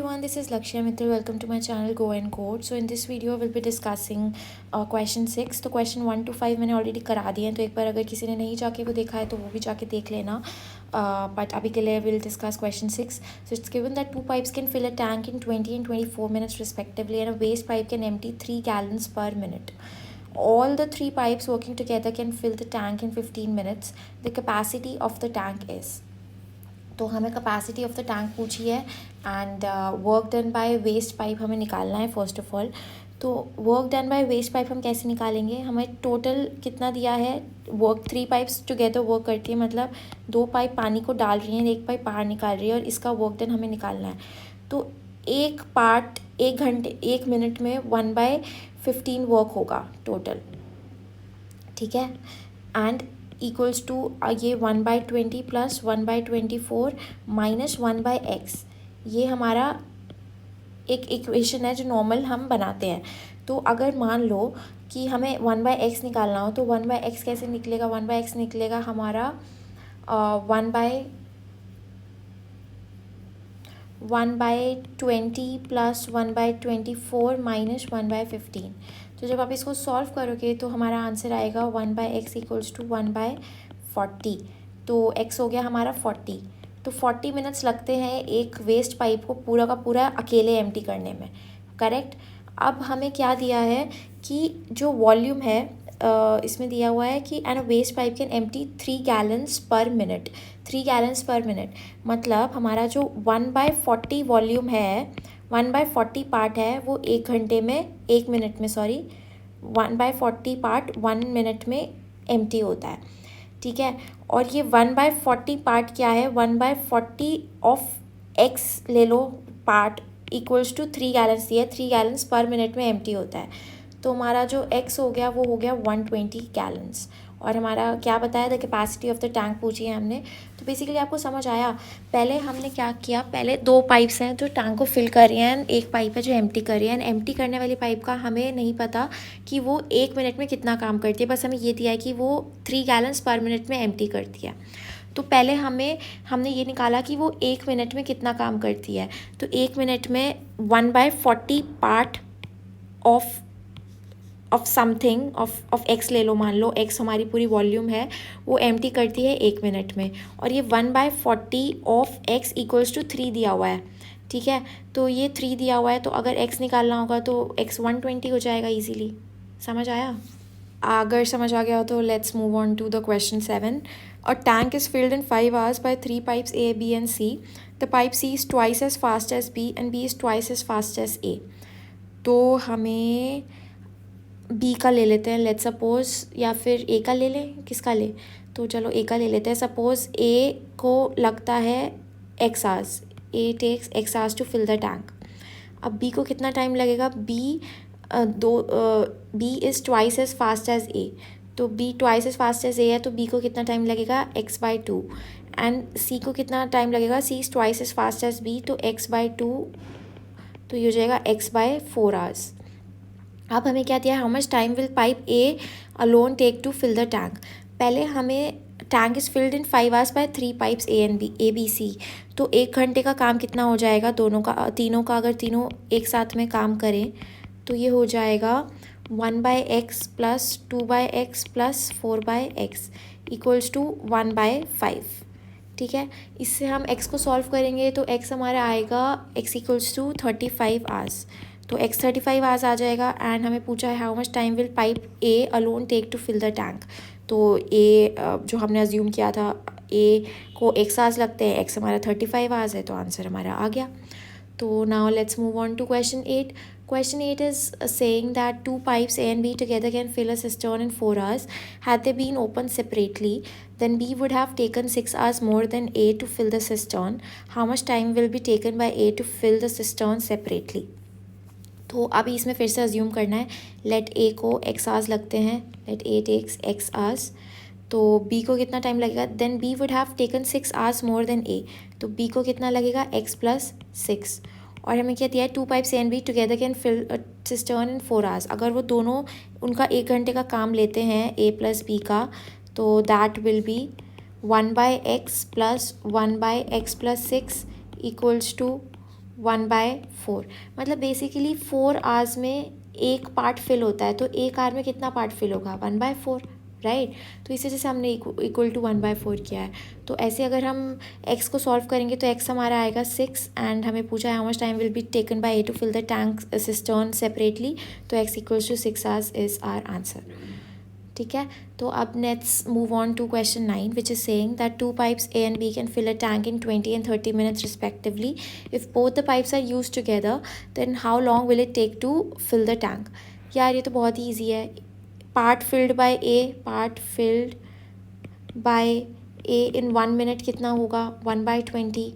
everyone, this is Lakshya Mittal. Welcome to my channel Go and Code. So in this video we'll be discussing question 6. तो question 1 to 5 मैंने already करा दिए हैं, तो एक बार अगर किसी ने नहीं जाके वो देखा है तो वो भी जाके देख लेना. But अभी के लिए we'll discuss question 6. So it's given that two pipes can fill a tank in 20 and 24 minutes respectively, and a waste pipe can empty 3 gallons per minute. All the three pipes working together can fill the tank in 15 minutes. The capacity of the tank is. तो हमें capacity of the tank पूछी है and work done by waste pipe हमें निकालना है first of all. तो work done by waste pipe हम कैसे निकालेंगे, हमें टोटल कितना दिया है. वर्क 3 पाइप्स टुगेदर वर्क करती है, मतलब 2 पाइप पानी को डाल रही हैं, 1 पाइप बाहर निकाल रही है, और इसका वर्क डन हमें निकालना है. तो एक पार्ट 1 मिनट में 1/15 वर्क होगा टोटल, ठीक है. एंड इक्वल्स टू ये 1/20 प्लस 1/24 माइनस 1/x. ये हमारा एक इक्वेशन है जो नॉर्मल हम बनाते हैं. तो अगर मान लो कि हमें 1/x निकालना हो, तो 1/x कैसे निकलेगा. 1/x निकलेगा हमारा 1/20 प्लस 1/24 माइनस 1/15. तो जब आप इसको सॉल्व करोगे तो हमारा आंसर आएगा 1/x इक्वल्स टू 1/40. तो x हो गया हमारा 40. तो 40 मिनट्स लगते हैं एक वेस्ट पाइप को पूरा का पूरा अकेले एम्प्टी करने में, करेक्ट. अब हमें क्या दिया है कि जो वॉल्यूम है इसमें दिया हुआ है कि and waste pipe can empty 3 gallons per minute. 3 gallons per minute मतलब हमारा जो 1/40 वॉल्यूम है, 1/40 पार्ट है, वो 1 मिनट में 1/40 पार्ट 1 मिनट में एम्प्टी होता है, ठीक है. और ये 1/40 पार्ट क्या है, 1/40 ऑफ एक्स ले लो पार्ट इक्वल्स टू 3 गैलन्स दिया है, 3 गैलन्स पर मिनट में एम्प्टी होता है. तो हमारा जो x हो गया वो हो गया 120 गैलन्स. और हमारा क्या बताया, the capacity of the tank पूछी है हमने. तो बेसिकली आपको समझ आया. पहले हमने क्या किया, पहले 2 पाइप्स हैं जो टैंक को फिल कर रही हैं, एक पाइप है जो एम्प्टी कर रही है. एंड एम्प्टी करने वाली पाइप का हमें नहीं पता कि वो 1 मिनट में कितना काम करती है, बस हमें ये दिया है कि वो 3 गैलन्स पर मिनट में एम्प्टी करती है. तो पहले हमने ये निकाला कि वो 1 मिनट में कितना काम करती है. तो 1 मिनट में 1/40 part of something of x ले लो. मान लो एक्स हमारी पूरी वॉल्यूम है, वो एम्प्टी करती है 1 मिनट में. और ये 1/40 ऑफ एक्स इक्वल्स टू 3 दिया हुआ है, ठीक है. तो ये 3 दिया हुआ है, तो अगर एक्स निकालना होगा तो एक्स 120 हो जाएगा इजीली. समझ आया. अगर समझ आ गया हो तो let's move on to the question 7. A tank is filled in 5 hours by 3 pipes A, B and C. The pipe C is twice as fast as B and B is twice as fast as A. तो हमें B का ले लेते हैं let suppose, या फिर ए का ले लें, किसका ले. तो चलो ए का ले लेते हैं. सपोज ए को लगता है x hours, A takes x hours to fill the tank. अब बी को कितना टाइम लगेगा, B is twice as fast as A. तो B twice as fast as A है, तो बी को कितना टाइम लगेगा, x/2. एंड सी को कितना टाइम लगेगा, C is twice as fast as B, तो x/2. तो ये हो जाएगा x/4 hours. अब हमें क्या दिया है, how much time will pipe A alone take to fill the tank. पहले हमें tank is filled in 5 hours by 3 pipes A, B, C. तो 1 घंटे का काम कितना हो जाएगा तीनों का, अगर तीनों एक साथ में काम करें तो ये हो जाएगा 1/x plus 2/x plus 4/x equals to 1/5, ठीक है. इससे हम x को सॉल्व करेंगे तो x हमारा आएगा x इक्वल्स टू 35 hours. तो x 35 hours आ जाएगा. एंड हमें पूछा है how much time will pipe A alone take to fill the tank. तो ए जो हमने अज्यूम किया था, ए को x hours लगते हैं, x हमारा 35 hours है, तो आंसर हमारा आ गया. तो now let's move on to question 8. Question 8 is saying that 2 pipes A and B together can fill a cistern in 4 hours. Had they been opened separately, then B would have taken 6 hours more than A to fill the cistern. How much time will be taken by A to fill the cistern separately? तो अभी इसमें फिर से assume करना है. Late ए को x hours लगते हैं, let A takes x hours. तो b को कितना टाइम लगेगा, then b would have taken 6 hours more than a. तो b को कितना लगेगा, x + 6. और हमें क्या दिया है, 2 pipes A and B together can fill a cistern in 4 hours. अगर वो दोनों उनका 1 घंटे का काम लेते हैं a + b का, तो that will be 1/x + 1/x + 6 equals to 1/4, मतलब बेसिकली 4 आवर्स में एक पार्ट फिल होता है, तो एक आवर में कितना पार्ट फिल होगा? 1/4, राइट। तो इसी वजह से हमने इक्वल टू 1/4 किया है। तो ऐसे अगर हम x को सॉल्व करेंगे तो x हमारा आएगा 6, एंड हमें पूछा है how much time will be taken by A to fill the tank cistern separately, तो x equals to 6 hours is our answer. ठीक है, तो अब let's move on to question 9, which is saying that 2 pipes A and B can fill a tank in 20 and 30 minutes respectively. If both the pipes are used together, then how long will it take to fill the tank? यार ये तो बहुत ही easy है। Part filled by A in 1 minute कितना होगा? 1/20,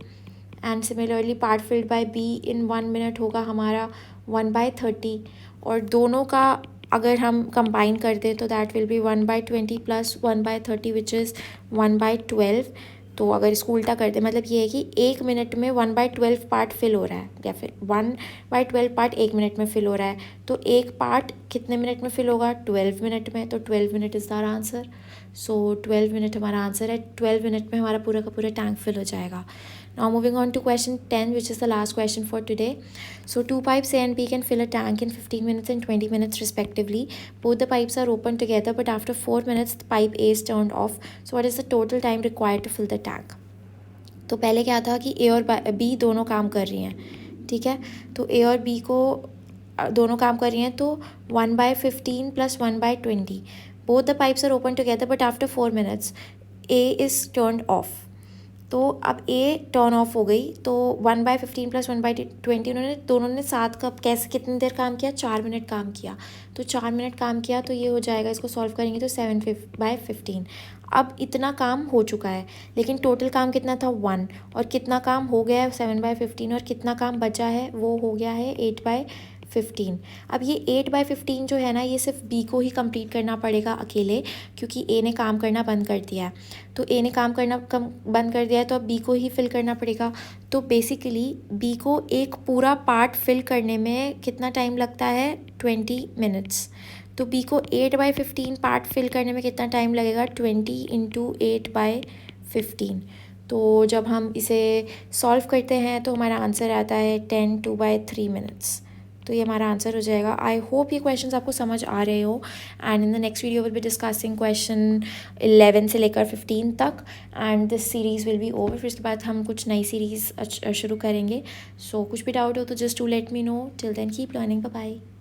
and similarly part filled by B in 1 minute होगा हमारा 1/30, और दोनों का अगर हम कंबाइन कर दें तो that will B 1/20 plus 1/30 which is 1/12। तो अगर इसको उल्टा कर दें, मतलब ये है कि 1 मिनट में 1/12 पार्ट फिल हो रहा है, या फिर 1/12 पार्ट 1 मिनट में फिल हो रहा है। तो एक पार्ट कितने मिनट में फिल होगा? 12 मिनट में। तो 12 minute is our answer. So 12 minute हमारा आंसर है। 12 मिनट में हमारा पूरा का पूरा टैंक फिल हो जाएगा। Now moving on to question 10, which is the last question for today. So 2 pipes A and B can fill a tank in 15 minutes and 20 minutes respectively. Both the pipes are open together, but after 4 minutes the pipe A is turned off. So what is the total time required to fill the tank? तो पहले क्या था कि A और B दोनों काम कर रही हैं, ठीक है। तो A और B को दोनों काम कर रही हैं, तो 1/15 plus 1/20. Both the pipes are open together but after 4 minutes A is turned off. तो अब A टर्न ऑफ हो गई, तो 1/15 प्लस 1/20 उन्होंने दोनों ने साथ कब कैसे कितनी देर काम किया? 4 मिनट काम किया। तो 4 मिनट काम किया तो ये हो जाएगा, इसको सॉल्व करेंगे तो 7/15। अब इतना काम हो चुका है, लेकिन टोटल काम कितना था? 1, और कितना काम हो गया है? 7/15, और कितना काम बचा है? वो हो गया है 8/15। अब ये 8/15 जो है ना, ये सिर्फ B को ही कंप्लीट करना पड़ेगा अकेले, क्योंकि A ने काम करना बंद कर दिया है। तो A ने काम करना बंद कर दिया है, तो अब B को ही फिल करना पड़ेगा। तो बेसिकली B को एक पूरा पार्ट फिल करने में कितना टाइम लगता है? 20 मिनट्स। तो B को 8/15 पार्ट फिल करने में कितना टाइम लगेगा? 20 × 8/15। तो जब हम इसे सॉल्व करते हैं तो हमारा आंसर आता है 10 2/3 मिनट्स। तो ये हमारा आंसर हो जाएगा। आई होप ये क्वेश्चंस आपको समझ आ रहे हो, and in the next video will be discussing question 11 से लेकर 15 तक, and this series will be over. फिर इसके बाद हम कुछ नई सीरीज़ शुरू करेंगे। सो कुछ भी डाउट हो तो just to let me know. Till then keep learning. Bye bye.